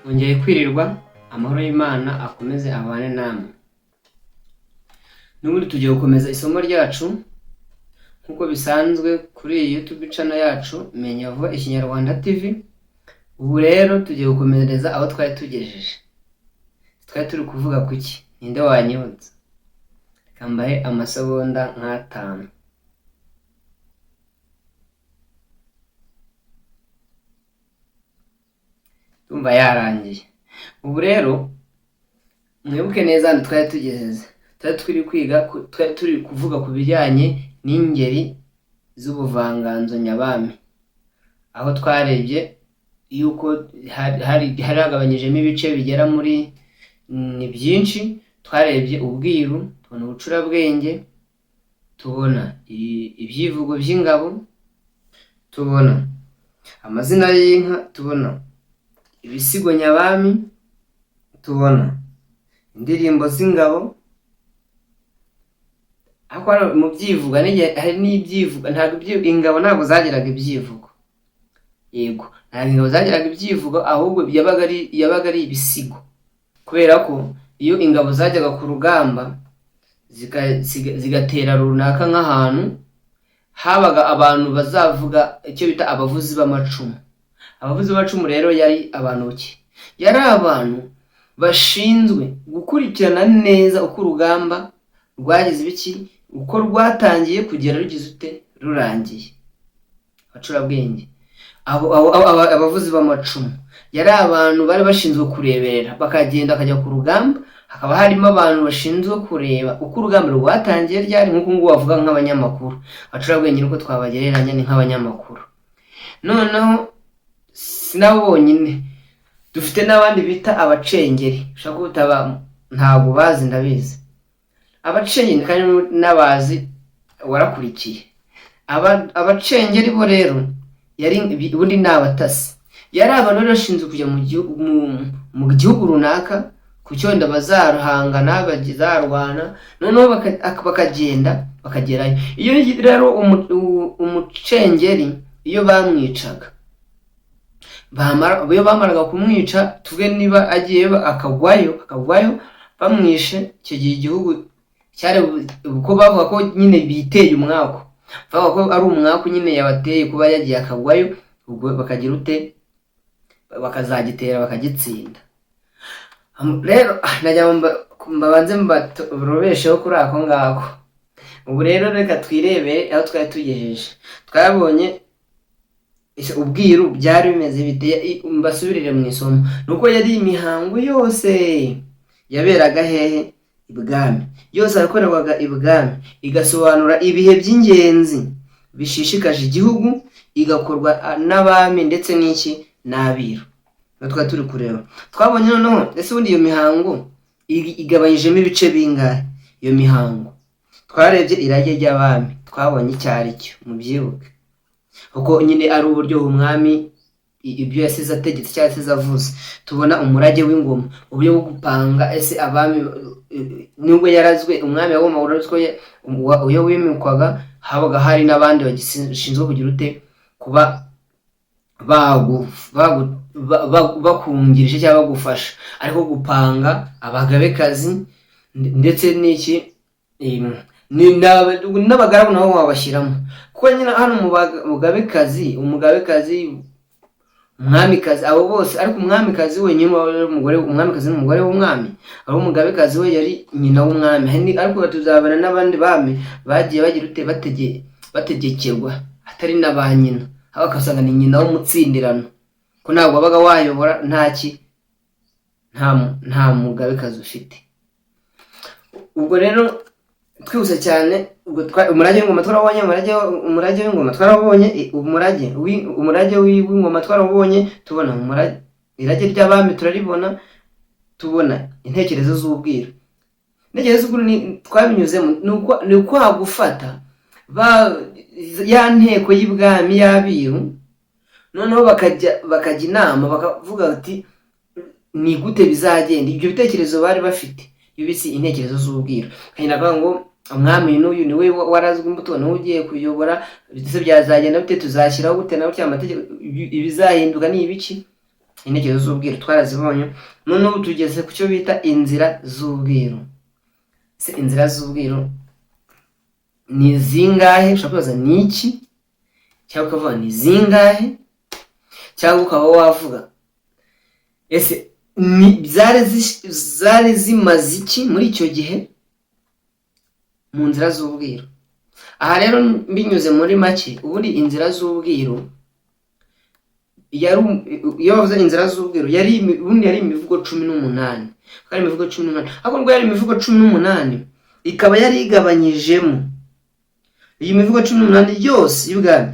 Ongeye kwirirwa, amahoro y'Imana akomeze abane namwe. N'ubundi tugiye gukomeza isomo ryacu nk'uko bisanzwe kuri iyi YouTube channel yacu Menya Vuba Ikinyarwanda TV. Ubu rero tugiye gukomereza aho twari tugejeje. Twari turi kuvuga kuki? Ninde wanyibutsa? Kambaye amasegonda nk'atanu. Tumva yarangiye. Ubu rero mwibuke neza hano twari tugeze. Twari turi kuvuga ku bijyanye n'ingeri z'ubuvanganzo nyabami, aho twarebye yuko hari hagabanyijemo ibice bigera muri ni byinshi. Twarebye ubwiru, tubona ubucurabwenge, tubona ibyivugo by'ingabo, tubona amazina y'inka, tubona ibisigo nyabami, tubona indirimbo z'ingabo. Ariko mu byivuga hari n'ibyivuga, ntabwo ingabo ntabwo zagiraga ibyivugo. Yego, ntabwo ingabo zagiraga ibyivugo, ahubwo yabaga ari ibisigo, kubera ko iyo ingabo zajyaga ku rugamba zigatera runaka nk'ahantu, habaga abantu bazavuga icyo bita abavuzi b'amacumu. Abavuzi b'amacumu rero yari abantu ki? Yari abantu bashinzwe gukurikirana neza uko urugamba rwagize ibiki, uko rwatangiye kugera rugize ute rurangiye. Abacurabwenge, abavuzi b'amacumu yari abantu bari bashinzwe kureberera, bakagenda bakajya ku rugamba. Hakaba harimo abantu bashinzwe kureba uko urugamba rwatangiye ryari, nk'uko ngubu bavuga nk'abanyamakuru. Abacurabwenge nuko twabagereranya ni nk'abanyamakuru. Noneho sinabo bonyine, dufite n'abandi bita abacengeri. Ushaka gutaba ntabwo bazi, ndabizi abacengeri kandi n'abazi warakurikiye. Abacengeri bo rero yari ubundi ni abatasi. Yari abantu bari bashinzwe kujya mu gihugu runaka ku cyonda bazarahangana, bazarwana, noneho bakagenda bakagerayo. Iyo rero umucengeri iyo bamwicaga, iyo bamaraga kumwica, tuvuge niba agiye akagwayo bamwishe, icyo gihe igihugu cyari uko bavuga ko nyine biteye umwako, bavuga ko ari umwako nyine yabateye kuba yagiye akagwayo, ubwo bakagira ute bakazagitera bakagitsinda. Rero najya mbabanze mbarobesheho kuri ako ngako. Ubu rero reka twirebere aho twari tugejeje. Twabonye ubwiru byari bimeze biteye, mbasubirire mu isomo. Nuko yari imihango yose yaberaga hehe? Ibwami. Yose yakorerwaga ibwami, igasobanura ibihe by'ingenzi bishishikaje igihugu, igakorwa n'abami ndetse n'iki n'abiru. Natwe turi kureba, twabonye noneho ese ubundi iyo mihango igabanyijemo ibice bingahe? Iyo mihango twarebye irage ry'abami, twabonye icyo ari cyo, mubyibuke, kuko nyine ari uburyo umwami ibyo yasize ategetse cyangwa yasize avuze. Tubona umurage w'ingoma, uburyo bwo gupanga. Ese abami nubwo yarazwe, umwami yagomba urazwe, uyo wimikwaga habaga hari n'abandi bagishinzwe kugira ute kuba bakungirije cyangwa bagufasha, ariko gupanga abagabekazi ndetse n'iki n'abagaragu nabo wabashyiramo. Kuko nyine hano umugabekazi, umwamikazi, abo bose. Ariko umwamikazi wenyine umugore, umwamikazi n'umugore w'umwami, ari umugabekazi we yari nyina w'umwami. Ariko tuzabana n'abandi bami bagiye bagira ute bategekerwa atari na ba nyina, aho akasanga ni nyina w'umutsindirano, ko ntabwo wabaga wayobora nta mugabekazi ufite. Ubwo rero twihuse cyane, umurage w'ingoma twarabonye, umurage w'ingoma twarabonye, umurage w'ingoma twarabonye, tubona irage ry'abami turaribona, tubona intekerezo z'ubwiru. Intekerezo z'ubwiru twabinyuzemo, ni uko hagufata ya nteko y'ibwami y'abiru, noneho bakajya inama, bakavuga ati ni gute bizagenda. Ibyo bitekerezo bari bafite iyo bisi intekerezo z'ubwiru, kandi navuga ngo umwami n'uyu niwe warazwe imbuto, niwe ugiye kuyobora, byose byazagenda bite, tuzashyiraho gute na gutya amategeko, ibizahinduka ni ibiki. intekerezo z'ubwiru twarazibonye. None ubu tugeze ku cyo bita inzira z'ubwiru. Se inzira z'ubwiru ni zingahe? Ushobora kubaza ni iki, cyangwa ukavuga ni zingahe, cyangwa ukaba wavuga ese zari zimaze iki muri icyo gihe mu nzira z'ubwiru. Aha rero binyuze muri make, ubundi inzira z'ubwiru iyo bavuze inzira z'ubwiru ubundi yari imivugo 18. Kandi imivugo 18, ariko ngo yari imivugo 18 ikaba yari igabanyijemo, iyi mivugo 18 yose y'ubwami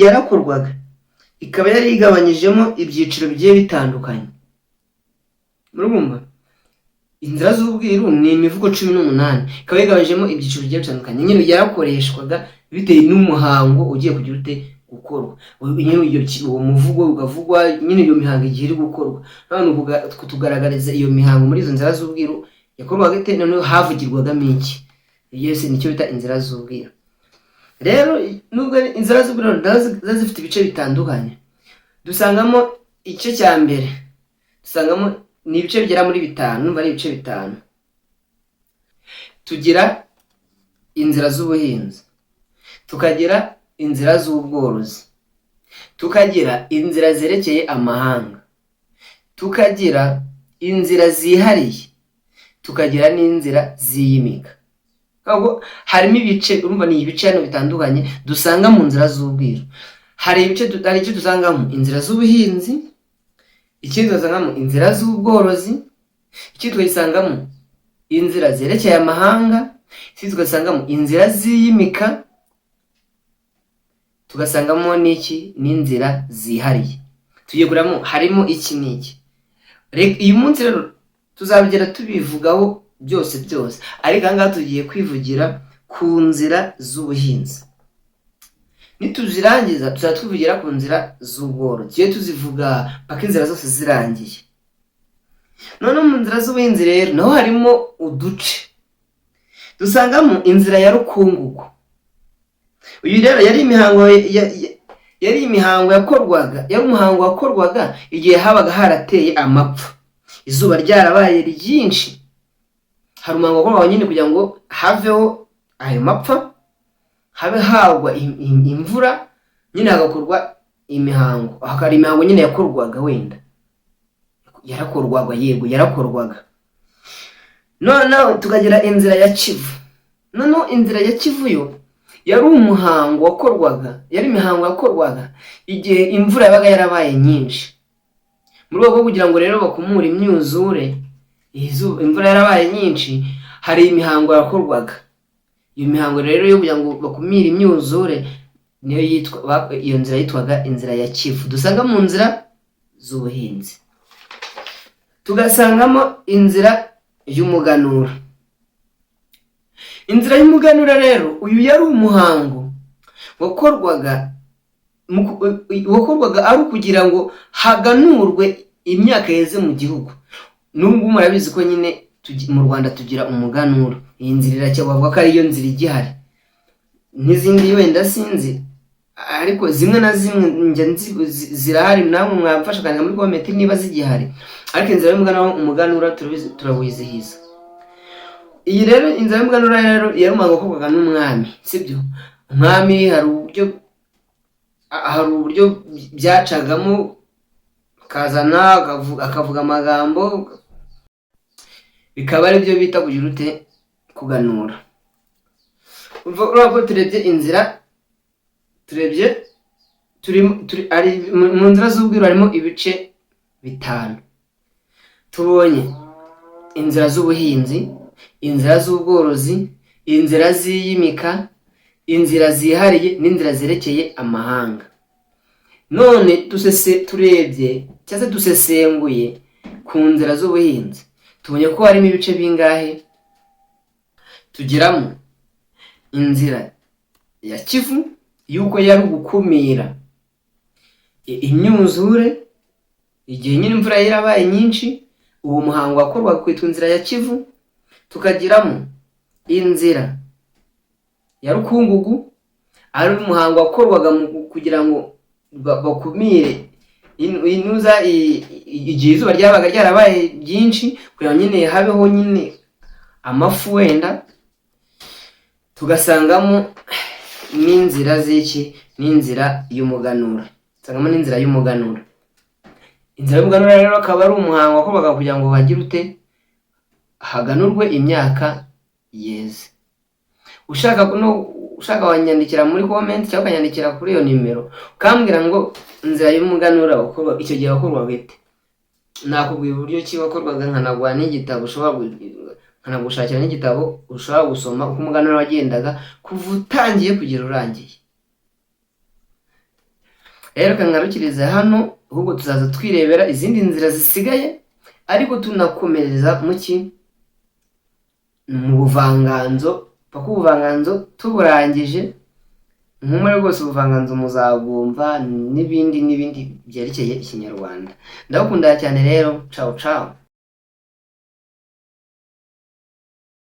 yarakorwaga, ikaba yari igabanyijemo ibyiciro bigiye bitandukanye. Murumva, inzira z'ubwiru ni imivugo 18 ikaba igabanyijemo ibyiciro bigiye bitandukanye, nyine yarakoreshwaga bitewe n'umuhango ugiye kugira ute gukorwa. Uwo muvugo ugavugwa nyine iyo mihango igiye iri gukorwa, none kutugaragariza iyo mihango muri izo nzira z'ubwiru yakorwaga ite, noneho havugirwagamo iki. Yose nicyo bita inzira z'ubwiru. Rero nubwo inzira z'ubwiru zifite ibice bitandukanye, dusangamo igice cya mbere, dusangamo ni ibice bigera muri 5, numva ari ibice 5. Tugira inzira z'ubuhinzi, tukagira inzira z'ubworozi, tukagira inzira zerekeye amahanga, tukagira inzira zihariye, tukagira n'inzira ziyimika. Harimo ibice, urumva ni ibice hano bitandukanye dusanga mu nzira z'ubwiru. Hari icyo dusangamo inzira z'ubuhinzi, ikindi dusangamo inzira z'ubworozi, ikindi tugasangamo inzira zerekeye amahanga, ikindi tugasangamo inzira ziyimika, tugasangamo n'inzira zihariye. Tugiye kuramo harimo iki n'iki. Uyu munsi rero tuzabigera tubivugaho byose, ariko aha ngaha tugiye kwivugira ku nzira z'ubuhinzi. Nituzirangiza tuzaba twivugira ku nzira z'ubworozi, tugiye tuzivuga paka inzira zose zirangiye. None mu nzira z'ubuhinzi rero naho harimo uduce. Dusangamo inzira ya rukungugu. Uyu rero yari imihango yakorwaga, umuhango wakorwaga igihe habaga harateye amapfa, izuba ryarabaye ryinshi. Hari umuhango wakorwaga nyine kugira ngo haveho ayo mapfa, habe hagwa imvura, nyine hagakorwa imihango. Hakari imihango nyine yakorwaga, wenda yarakorwaga, yego yarakorwaga. Noneho tukagira inzira ya Kivu. Noneho inzira ya Kivu yo yari umuhango wakorwaga, yari imihango yakorwaga igihe imvura yabaga yarabaye nyinshi. Muri rwego kugira ngo rero bakumure imyuzure, imvura yarabaye nyinshi, hari imihango yakorwaga. Iyo mihango rero yo kugira ngo bakumire imyuzure niyo iyo nzira yitwaga inzira ya Kivu. Dusanga mu nzira z'ubuhinzi, tugasangamo inzira y'umuganura. Inzira y'umuganura rero uyu yari umuhango wakorwaga ari kugira ngo haganurwe imyaka yeze mu gihugu. Nubwo murabizi ko nyine mu Rwanda tugira umuganura. Iyi nzira iracyabavuga ko ariyo nzira igihari, n'izindi wenda sinzi, ariko zimwe na zimwe zirahari. namwe mwamfasha kandi muri comment niba zigihari, ariko inzira y'umuganura turawizihiza. Iyi rero inzira y'umuganura rero yari umuhango wakorwaga n'umwami, sibyo? Umwami hari uburyo byacagamo, kazana akavuga amagambo, bikaba ari byo bita kugira ute kuganura. Urabona turebye inzira, mu nzira z'ubwiru harimo ibice 5. Tubonye inzira z'ubuhinzi, inzira z'ubworozi, inzira ziyimika, inzira zihariye n'inzira zerekeye amahanga. None turebye cyangwa dusesenguye ku nzira z'ubuhinzi, tubonye ko harimo ibice bingahe. Tugiramo inzira ya Kivu, yuko yari gukumira imyuzure igihe nyine imvura yarabaye nyinshi. Uwo muhango wakorwaga kwitwa inzira ya Kivu. Tukagiramo inzira ya rukungugu, ari umuhango wakorwaga kugira ngo bakumire inuza igihe izuba ryabaga ryarabaye byinshi kugira ngo nyine habeho nyine amafu wenda, tugasangamo n'inzira z'iki, n'inzira y'umuganura, tusangamo n'inzira y'umuganura. Inzira y'umuganura rero akaba ari umuhango wakorwaga kugira ngo hagire ute, haganurwe imyaka yeze. Ushaka wanyandikira muri comment cyangwa ukanyandikira kuri iyo nimero ukambwira ngo inzira y'umuganura ukorwa icyo gihe wakorwa bite, nakubwira uburyo ki wakorwaga, nkanaguha n'igitabo nkanagushakira n'igitabo ushobora gusoma uko umuganura wagendaga kuva utangiye kugera urangiye. Rero kangarukiriza hano, ahubwo tuzaza twirebera izindi nzira zisigaye, ariko tunakomereza mu buvanganzo, paka ubuvanganzo tuburangije. Nk'umwe rwose ubuvanganzo muzabwumva n'ibindi byerekeye Ikinyarwanda. Ndabakunda cyane rero, ciao ciao.